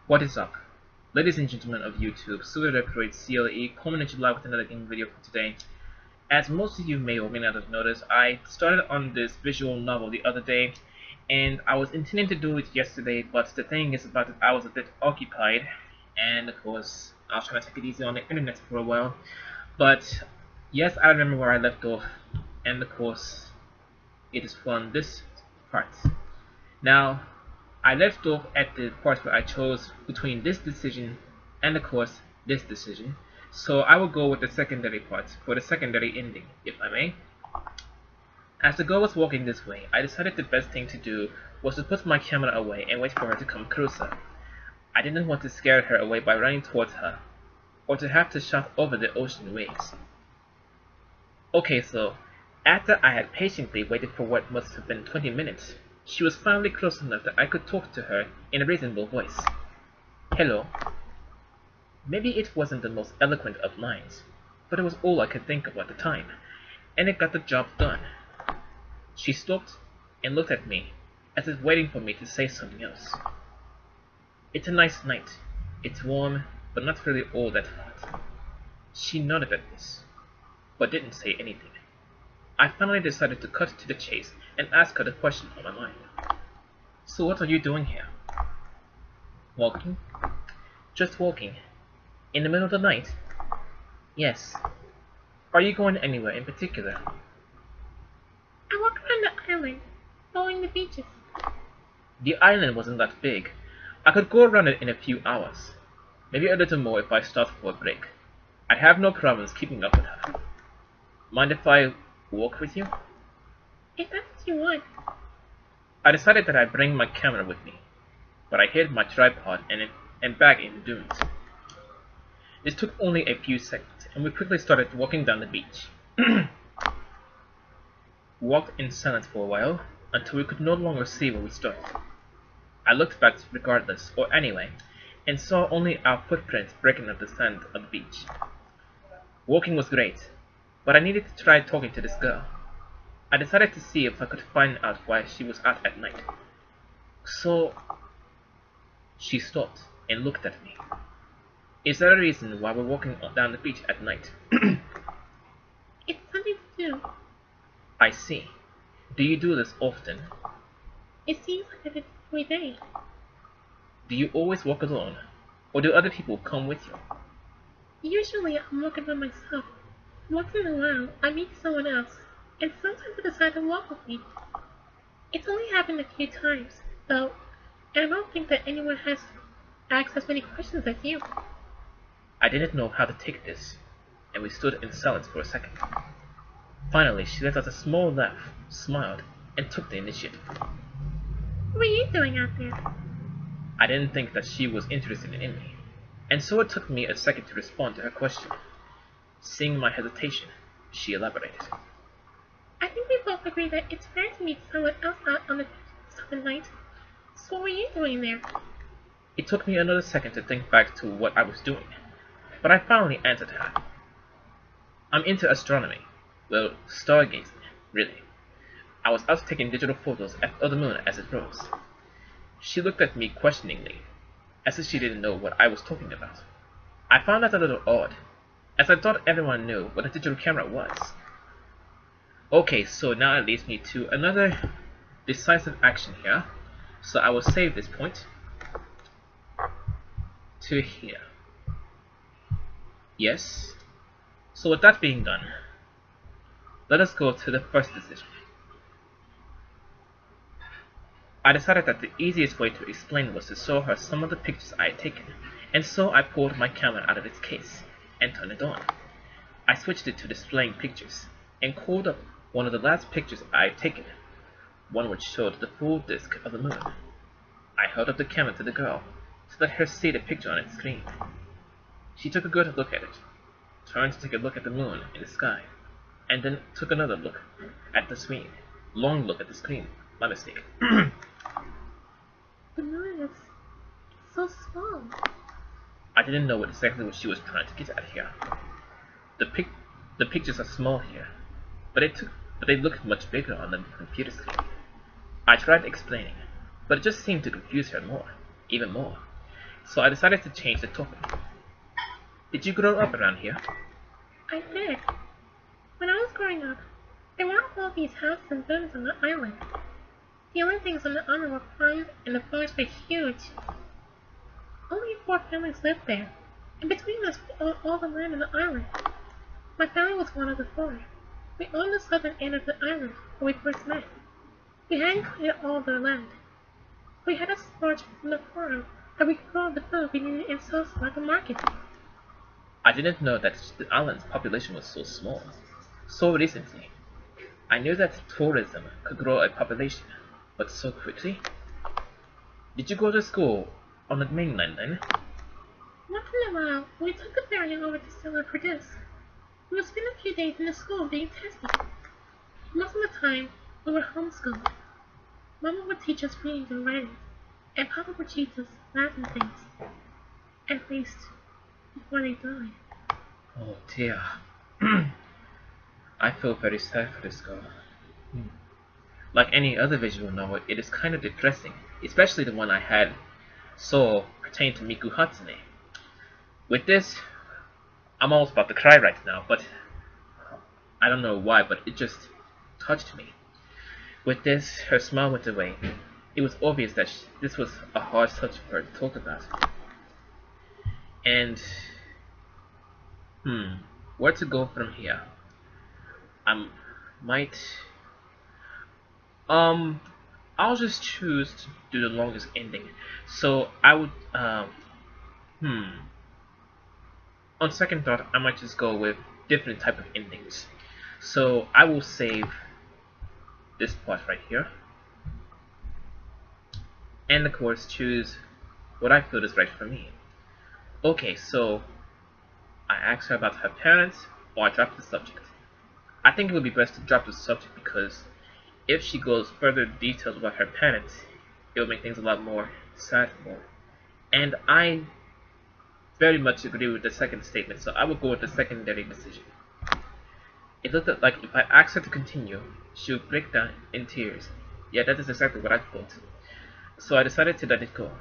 What is up? Ladies and gentlemen of YouTube, Super Reproid CLE coming at you live with another gaming video for today. As most of you may or may not have noticed, I started on this visual novel the other day, and I was intending to do it yesterday, but the thing is about it, I was a bit occupied, and of course, I was trying to take it easy on the internet for a while. But yes, I remember where I left off, and of course, it is from this part. Now, I left off at the part where I chose between this decision and of course this decision, so I will go with the secondary part for the secondary ending, if I may. As the girl was walking this way, I decided the best thing to do was to put my camera away and wait for her to come closer. I didn't want to scare her away by running towards her, or to have to shout over the ocean waves. Okay, so after I had patiently waited for what must have been 20 minutes, she was finally close enough that I could talk to her in a reasonable voice. Hello. Maybe it wasn't the most eloquent of lines, but it was all I could think of at the time, and it got the job done. She stopped and looked at me, as if waiting for me to say something else. It's a nice night. It's warm, but not really all that hot. She nodded at this, but didn't say anything. I finally decided to cut to the chase and ask her the question on my mind. So what are you doing here? Walking? Just walking. In the middle of the night? Yes. Are you going anywhere in particular? I walk around the island, following the beaches. The island wasn't that big. I could go around it in a few hours. Maybe a little more if I stopped for a break. I'd have no problems keeping up with her. Mind if I walk with you? If that's what you want. I decided that I'd bring my camera with me, but I hid my tripod and bag in the dunes. It took only a few seconds, and we quickly started walking down the beach. We walked in silence for a while, until we could no longer see where we started. I looked back regardless, or anyway, and saw only our footprints breaking up the sand of the beach. Walking was great, but I needed to try talking to this girl. I decided to see if I could find out why she was out at night. So, she stopped and looked at me. Is there a reason why we're walking down the beach at night? It's something to do. I see. Do you do this often? It seems like it's every day. Do you always walk alone? Or do other people come with you? Usually I'm walking by myself. Once in a while, I meet someone else, and sometimes they decide to walk with me. It's only happened a few times, though, and I don't think that anyone has asked as many questions as you. I didn't know how to take this, and we stood in silence for a second. Finally, she let out a small laugh, smiled, and took the initiative. What are you doing out there? I didn't think that she was interested in me, and so it took me a second to respond to her question. Seeing my hesitation, she elaborated. I think we both agree that it's fair to meet someone else out on the southern night. So what were you doing there? It took me another second to think back to what I was doing, but I finally answered her. I'm into astronomy. Well, stargazing, really. I was out taking digital photos of the moon as it rose. She looked at me questioningly, as if she didn't know what I was talking about. I found that a little odd, as I thought everyone knew what a digital camera was. Okay, so now it leads me to another decisive action here, so I will save this point to here. Yes, so with that being done, let us go to the first decision. I decided that the easiest way to explain was to show her some of the pictures I had taken, and so I pulled my camera out of its case and turned it on. I switched it to displaying pictures, and called up one of the last pictures I had taken, one which showed the full disk of the moon. I held up the camera to the girl, to let her see the picture on its screen. She took a good look at it, turned to take a look at the moon in the sky, and then took another look at the screen. Long look at the screen, my mistake. The moon is so small. I didn't know exactly what she was trying to get at here. The pictures are small here, but they look much bigger on the computer screen. I tried explaining, but it just seemed to confuse her more, even more. so I decided to change the topic. Did you grow up around here? I did. When I was growing up, there weren't all these houses and buildings on the island. The only things on the island were farms, and the farms were huge. Only 4 families lived there, and between us we owned all the land on the island. My family was one of the 4. We owned the southern end of the island where we first met. We hadn't cleared all the land. We had a large from the farm that we could grow the food we needed and sell at the market. I didn't know that the island's population was so small. So recently, I knew that tourism could grow a population, but so quickly. Did you go to school on the mainland then? Once in a while, we took the ferry over to sell our produce. We would spend a few days in the school being tested. Most of the time, we were homeschooled. Mama would teach us reading and writing, and Papa would teach us math and things. At least, before they died. Oh dear. I feel very sad for this girl. Like any other visual novel, it is kind of depressing, especially the one I had saw pertain to Miku Hatsune. With this, I'm almost about to cry right now, but I don't know why, but it just touched me. With this, her smile went away. It was obvious that this was a hard subject for her to talk about. And, where to go from here? I'll just choose to do the longest ending. So I would, on second thought, I might just go with different type of endings. So I will save this part right here, and of course choose what I feel is right for me. Okay, so I asked her about her parents, or I dropped the subject. I think it would be best to drop the subject because if she goes further details about her parents, it will make things a lot more sad for her. And I very much agree with the second statement, so I will go with the secondary decision. It looked like if I asked her to continue, she would break down in tears. Yeah, that is exactly what I thought. So I decided to let it go,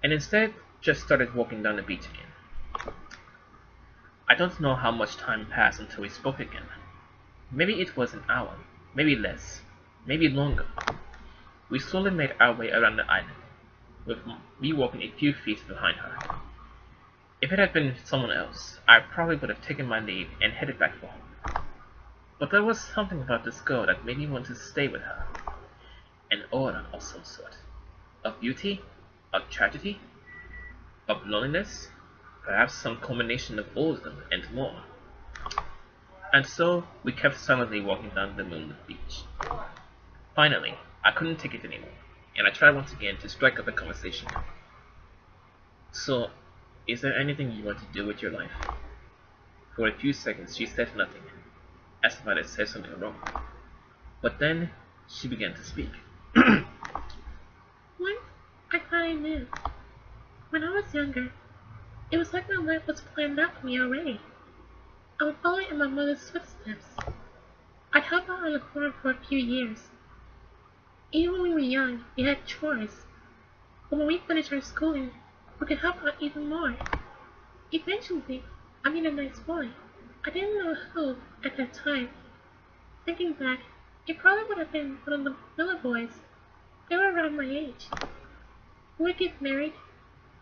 and instead just started walking down the beach again. I don't know how much time passed until we spoke again. Maybe it was an hour, maybe less, maybe longer. We slowly made our way around the island, with me walking a few feet behind her. If it had been someone else, I probably would have taken my leave and headed back for home. But there was something about this girl that made me want to stay with her. An aura of some sort. Of beauty, of tragedy, of loneliness, perhaps some combination of all of them and more. And so, we kept silently walking down the moonlit beach. Finally, I couldn't take it anymore, and I tried once again to strike up a conversation. So, is there anything you want to do with your life? For a few seconds she said nothing, as if I had said something wrong. But then, she began to speak. Once, I thought I knew. When I was younger, it was like my life was planned out for me already. I would follow in my mother's footsteps. I'd help out on the farm for a few years. Even when we were young, we had chores. But when we finished our schooling, we could help out even more. Eventually, I met a nice boy. I didn't know who at that time. Thinking back, it probably would have been one of the villa boys. They were around my age. We would get married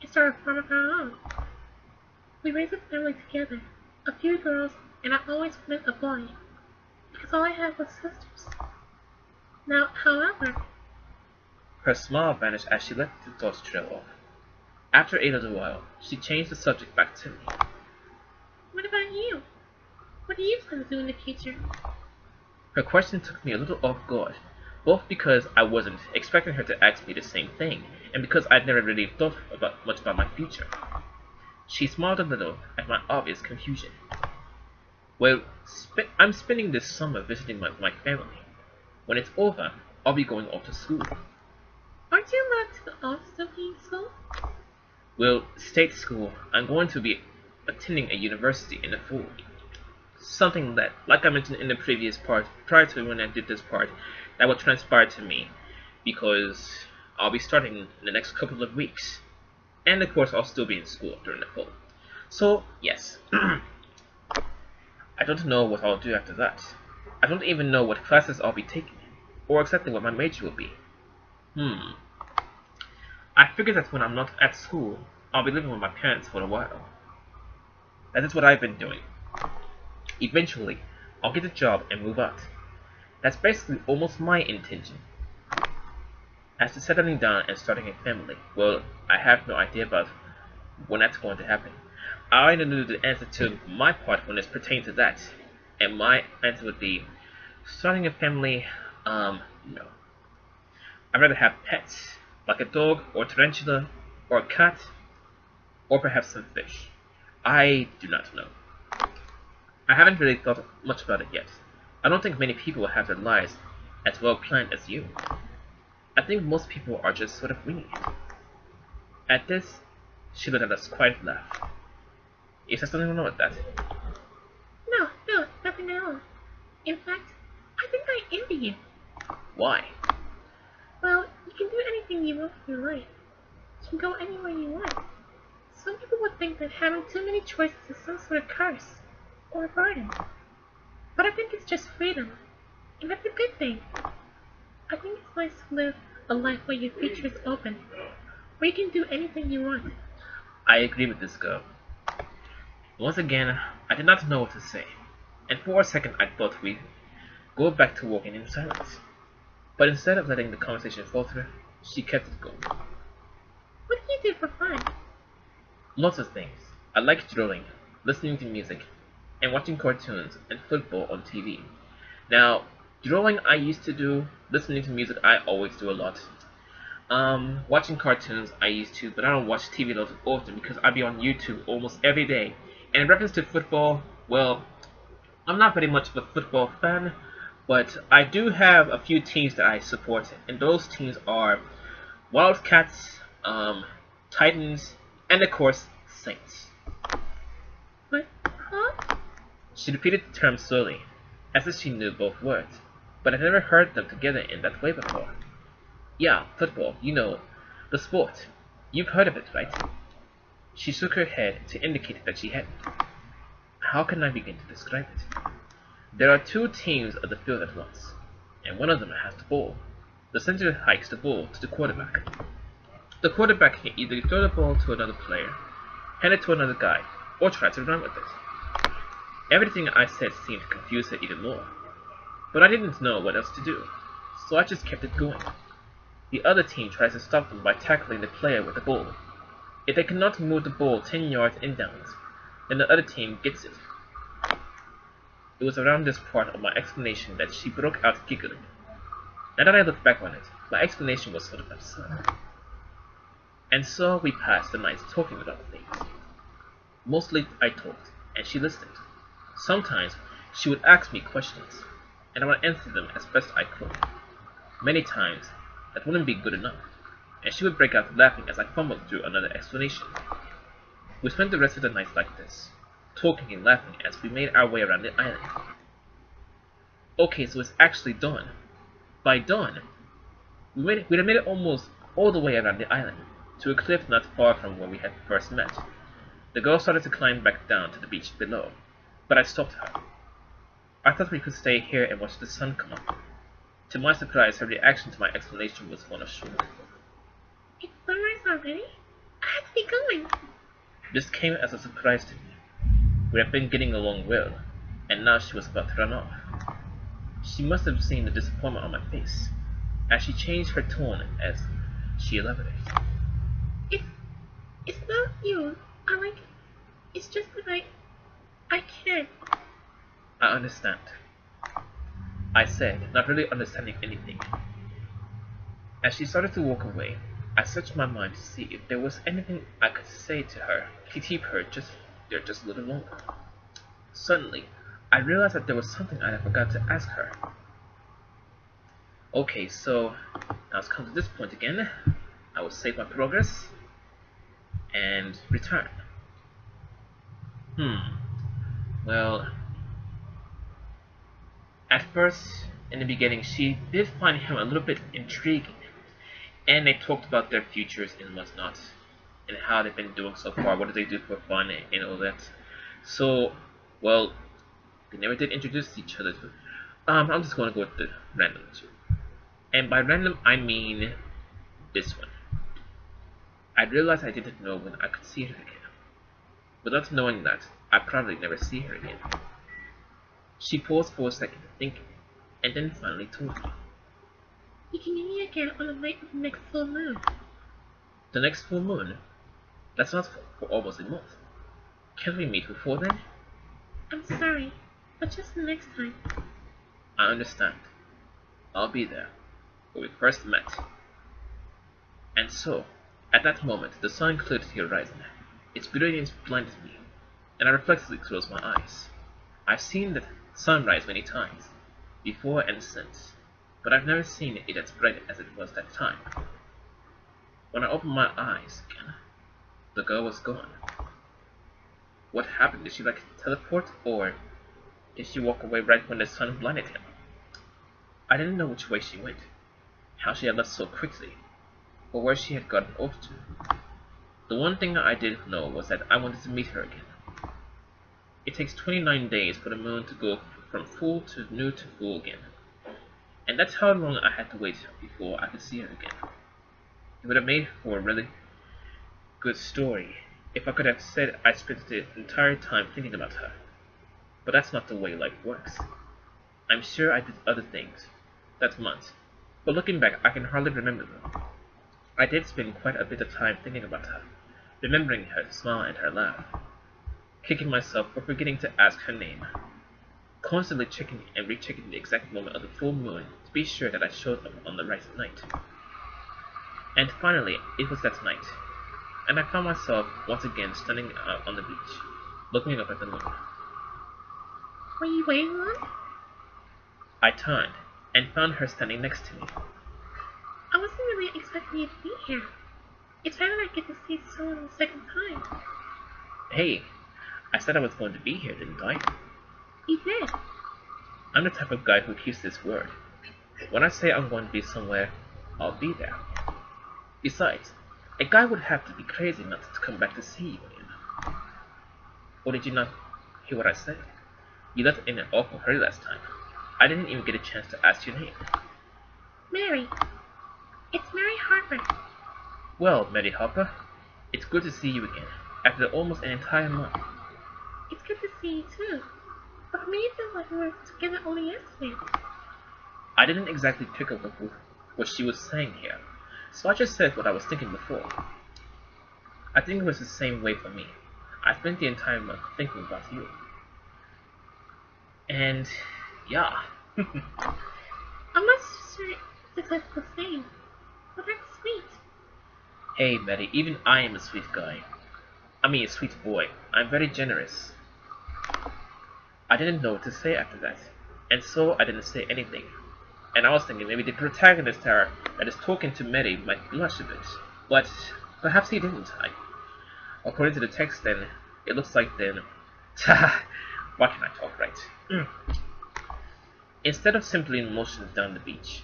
and start a farm of our own. We raised a family together, a few girls, and I always wanted a boy, because all I had was sisters. Now, however, Her smile vanished as she let the thoughts trail off. After a little while, she changed the subject back to me. what about you? What do you plan to do in the future? Her question took me a little off guard, both because I wasn't expecting her to ask me the same thing, and because I'd never really thought much about my future. She smiled a little at my obvious confusion. Well, I'm spending this summer visiting my family. When it's over, I'll be going off to school. Aren't you allowed to go off still being school? Well, state school, I'm going to be attending a university in the fall. Something that, like I mentioned in the previous part, prior to when I did this part, that will transpire to me, because I'll be starting in the next couple of weeks. And of course, I'll still be in school during the fall. So, yes. I don't know what I'll do after that. I don't even know what classes I'll be taking, or exactly what my major will be. I figured that when I'm not at school, I'll be living with my parents for a while. That is what I've been doing. Eventually, I'll get a job and move out. That's basically almost my intention. As to settling down and starting a family, well, I have no idea about when that's going to happen. I already know the answer to my part when it's pertained to that, and my answer would be starting a family. No. I'd rather have pets, like a dog or tarantula or a cat, or perhaps some fish. I do not know. I haven't really thought much about it yet. I don't think many people have their lives as well planned as you. I think most people are just sort of winging it. At this, she let out a quiet laugh. Is there something wrong with that? No, nothing at all. In fact, I think I envy you. Why? Well, you can do anything you want in your life. You can go anywhere you want. Some people would think that having too many choices is some sort of curse or a burden. But I think it's just freedom, and that's a good thing. I think it's nice to live a life where your future is open, where you can do anything you want. I agree with this girl. Once again, I did not know what to say, and for a second I thought we'd go back to walking in silence. But instead of letting the conversation falter, she kept it going. What do you do for fun? Lots of things. I like drawing, listening to music, and watching cartoons and football on TV. Now, drawing I used to do, listening to music I always do a lot. Watching cartoons I used to, but I don't watch TV lots often because I be on YouTube almost every day. And in reference to football, well, I'm not very much of a football fan, but I do have a few teams that I support, and those teams are Wildcats, Titans, and of course, Saints. What? Huh? She repeated the term slowly, as if she knew both words, but I'd never heard them together in that way before. Yeah, football, you know, the sport. You've heard of it, right? She shook her head to indicate that she hadn't. How can I begin to describe it? There are two teams of the field at once, and one of them has the ball. The center hikes the ball to the quarterback. The quarterback can either throw the ball to another player, hand it to another guy, or try to run with it. Everything I said seemed to confuse her even more, but I didn't know what else to do, so I just kept it going. The other team tries to stop them by tackling the player with the ball. If they cannot move the ball 10 yards inbounds, then the other team gets it. It was around this part of my explanation that she broke out giggling. Now that I look back on it, my explanation was sort of absurd. And so we passed the night talking about things. Mostly I talked, and she listened. Sometimes she would ask me questions, and I would answer them as best I could. Many times, that wouldn't be good enough, and she would break out laughing as I fumbled through another explanation. We spent the rest of the night like this, talking and laughing as we made our way around the island. Okay, so it's actually dawn. By dawn, we'd have made it almost all the way around the island, to a cliff not far from where we had first met. The girl started to climb back down to the beach below, but I stopped her. I thought we could stay here and watch the sun come up. To my surprise, her reaction to my explanation was one of shock. It's sunrise already? I have to be going. This came as a surprise to me. We had been getting along well, and now she was about to run off. She must have seen the disappointment on my face, as she changed her tone as she elaborated. It's not you. It's just that I can't. I understand, I said, not really understanding anything. As she started to walk away, I searched my mind to see if there was anything I could say to her to keep her just a little longer. Suddenly, I realized that there was something I had forgot to ask her. Okay, so now it's come to this point again. I will save my progress and return. Well, at first, in the beginning, she did find him a little bit intriguing, and they talked about their futures and whatnot. and how they've been doing so far. What do they do for fun and all that. So, well, they never did introduce each other. I'm just going to go with the random two. And by random, I mean this one. I realized I didn't know when I could see her again. Without knowing that, I'd probably never see her again. She paused for a second, thinking, and then finally told me. You can meet me again on the night of the next full moon. The next full moon? That's not for almost a month. Can't we meet before then? I'm sorry, but just the next time. I understand. I'll be there, where we first met. And so, at that moment, the sun cleared the horizon. Its brilliance blinded me, and I reflexively closed my eyes. I've seen the sunrise many times, before and since, but I've never seen it as bright as it was that time. When I opened my eyes again, the girl was gone. What happened? Did she teleport, or did she walk away right when the sun blinded him? I didn't know which way she went, how she had left so quickly, or where she had gotten off to. The one thing I did know was that I wanted to meet her again. It takes 29 days for the moon to go from full to new to full again, and that's how long I had to wait before I could see her again. It would have made for a really good story if I could have said I spent the entire time thinking about her, but that's not the way life works. I'm sure I did other things that month, but looking back I can hardly remember them. I did spend quite a bit of time thinking about her, remembering her smile and her laugh, kicking myself for forgetting to ask her name, constantly checking and rechecking the exact moment of the full moon to be sure that I showed up on the right night. And finally, it was that night, and I found myself once again standing out on the beach, looking up at the moon. Were you waiting long? I turned, and found her standing next to me. I wasn't really expecting you to be here. It's rare that I get to see someone the second time. Hey, I said I was going to be here, didn't I? You did. I'm the type of guy who keeps his word. When I say I'm going to be somewhere, I'll be there. Besides, a guy would have to be crazy not to come back to see you again. Or did you not hear what I said? You left in an awful hurry last time. I didn't even get a chance to ask your name. Mary. It's Mary Harper. Well, Mary Harper, it's good to see you again, after almost an entire month. It's good to see you too. But for me it feels like we were together only yesterday. I didn't exactly pick up what she was saying here, so I just said what I was thinking before. I think it was the same way for me. I spent the entire month thinking about you. And, yeah. I'm not sure if that's the same, but that's sweet. Hey, Mary, even I am a sweet guy. I mean, a sweet boy. I'm very generous. I didn't know what to say after that, and so I didn't say anything. And I was thinking maybe the protagonist that is talking to Mary might blush a bit, but perhaps he didn't. According to the text, then, it looks like then... Why can't I talk right? Instead of simply motioned down the beach,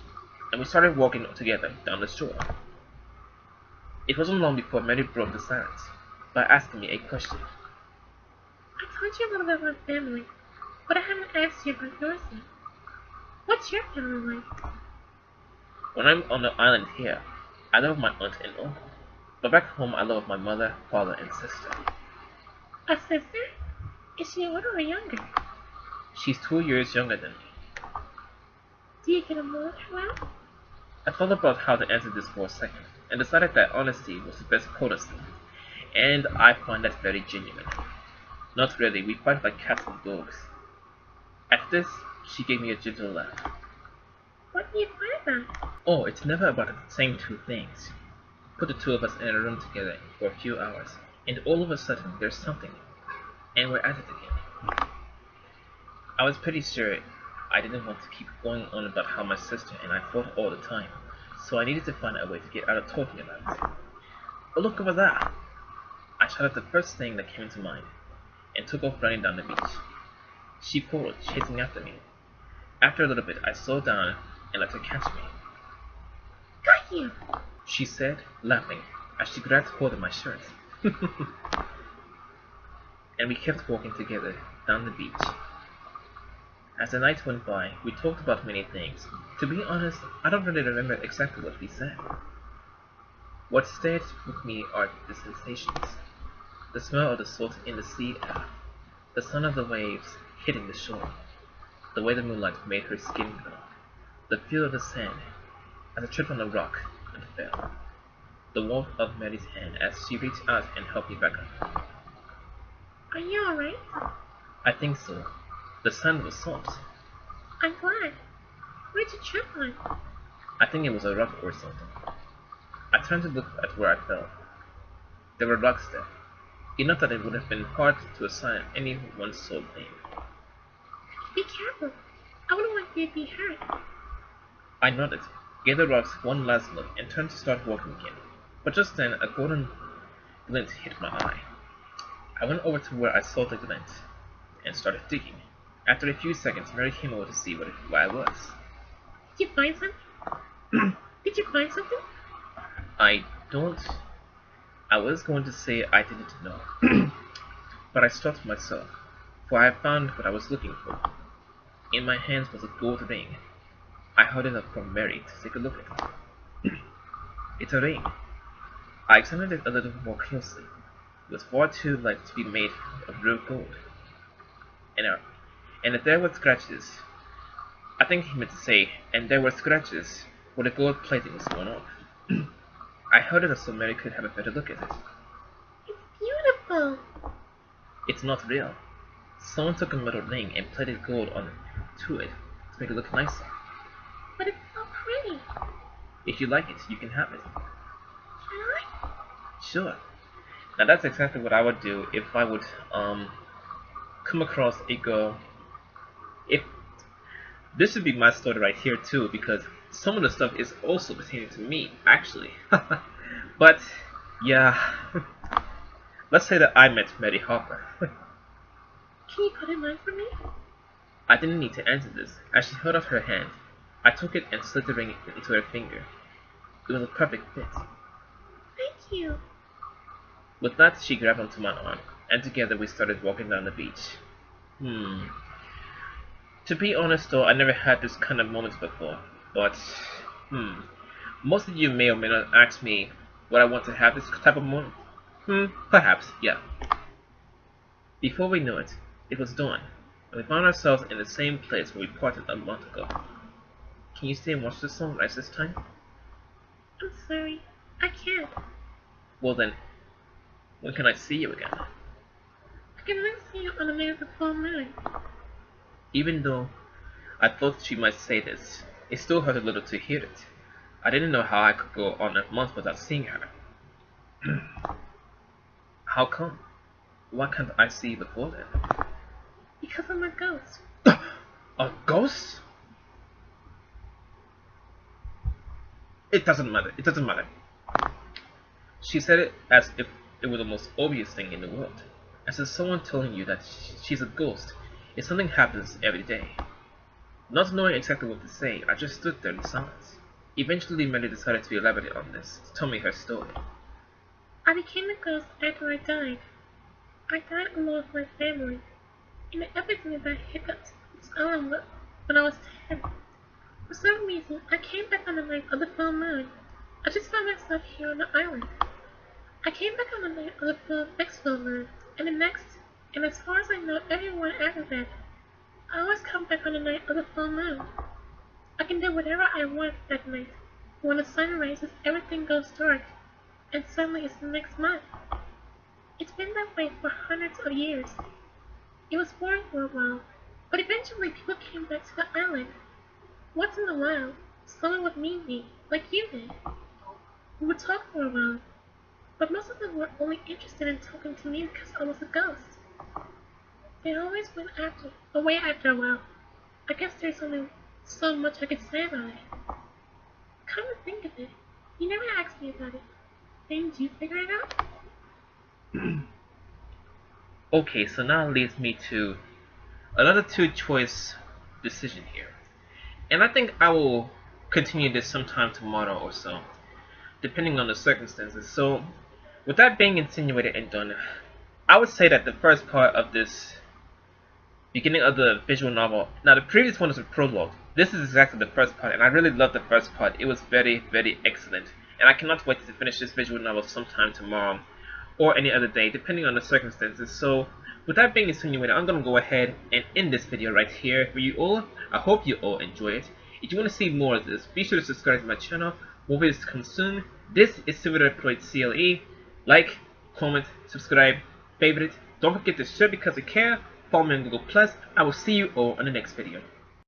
and we started walking together down the shore. It wasn't long before Mary broke the silence by asking me a question. I told you a little bit about my family, but I haven't asked you about yours yet. What's your family like? When I'm on the island here, I love my aunt and uncle, but back home I love my mother, father, and sister. A sister? Is she older or younger? She's 2 years younger than me. Do you get along with her well? I thought about how to answer this for a second, and decided that honesty was the best policy, and I find that very genuine. Not really, we fight like cats and dogs. At this, she gave me a gentle laugh. What do you fight about? Oh, it's never about the same two things. Put the two of us in a room together for a few hours, and all of a sudden there's something, and we're at it again. I was pretty sure I didn't want to keep going on about how my sister and I fought all the time, so I needed to find a way to get out of talking about it. But look over there! I shouted the first thing that came into mind, and took off running down the beach. She followed, chasing after me. After a little bit, I slowed down and let her catch me. Got you! She said, laughing, as she grabbed hold of my shirt. And we kept walking together down the beach. As the night went by, we talked about many things. To be honest, I don't really remember exactly what we said. What stayed with me are the sensations. The smell of the salt in the sea air, the sound of the waves hitting the shore, the way the moonlight made her skin glow, the feel of the sand as I tripped on a rock and fell, the warmth of Mary's hand as she reached out and helped me back up. Are you alright? I think so. The sand was soft. I'm glad. Where'd you trip on? I think it was a rock or something. I turned to look at where I fell. There were rocks there, enough that it would have been hard to assign anyone's soul name. Be careful. I wouldn't want you to be hurt. I nodded, gave the rocks one last look, and turned to start walking again. But just then, a golden glint hit my eye. I went over to where I saw the glint and started digging. After a few seconds, Mary came over to see where I was. Did you find something? Did you find something? I was going to say I didn't know, but I stopped myself, for I had found what I was looking for. In my hands was a gold ring. I held it up for Mary to take a look at it. It's a ring. I examined it a little more closely. It was far too light to be made of real gold. And if there were scratches, I think he meant to say, and there were scratches where the gold plating was worn off. I held it up so Mary could have a better look at it. It's beautiful. It's not real. Someone took a metal ring and plated gold onto it to make it look nicer. But it's so pretty. If you like it, you can have it. Can I? Sure. Now that's exactly what I would do if I would come across a girl. If this should be my story right here too, because some of the stuff is also pertaining to me, actually. But yeah, let's say that I met Mary Harper. Can you put it on for me? I didn't need to answer this. As she held out her hand, I took it and slid the ring into her finger. It was a perfect fit. Thank you. With that, she grabbed onto my arm, and together we started walking down the beach. To be honest though, I never had this kind of moment before, but, most of you may or may not ask me would I want to have this type of moment. Perhaps, yeah. Before we knew it, it was dawn, and we found ourselves in the same place where we parted a month ago. Can you stay and watch the sunrise this time? I'm sorry. I can't. Well then, when can I see you again? I can only see you on the night of the full moon. Even though I thought she might say this, it still hurt a little to hear it. I didn't know how I could go on a month without seeing her. How come? Why can't I see you before then? Because I'm a ghost. A ghost? It doesn't matter. It doesn't matter. She said it as if it were the most obvious thing in the world. As if someone telling you that she's a ghost if something happens every day. Not knowing exactly what to say, I just stood there in silence. Eventually, Mary decided to elaborate on this, to tell me her story. I became a ghost after I died. I died alone with my family, and everything that hiccups was on when I was 10. For some reason, I came back on the night of the full moon. I just found myself here on the island. I came back on the night of the next full moon, and the next, and as far as I know, everyone after that. I always come back on the night of the full moon. I can do whatever I want that night. When the sun rises, everything goes dark, and suddenly it's the next month. It's been that way for hundreds of years. It was boring for a while, but eventually people came back to the island. Once in a while, someone would meet me, like you did. We would talk for a while, but most of them were only interested in talking to me because I was a ghost. They always went away after a while. I guess there's only so much I could say about it. Come to think of it, you never asked me about it. Didn't you figure it out? Okay, so now leads me to another two-choice decision here. And I think I will continue this sometime tomorrow or so, depending on the circumstances. So, with that being insinuated and done, I would say that the first part of this beginning of the visual novel, now the previous one was a prologue. This is exactly the first part, and I really loved the first part. It was very, very excellent. And I cannot wait to finish this visual novel sometime tomorrow or any other day, depending on the circumstances. So, with that being insinuated, I'm going to go ahead and end this video right here for you all. I hope you all enjoy it. If you want to see more of this, be sure to subscribe to my channel. More videos to consume. This is Sympathize CLE. Like, comment, subscribe, favorite. Don't forget to share because I care. Follow me on Google+. I will see you all in the next video.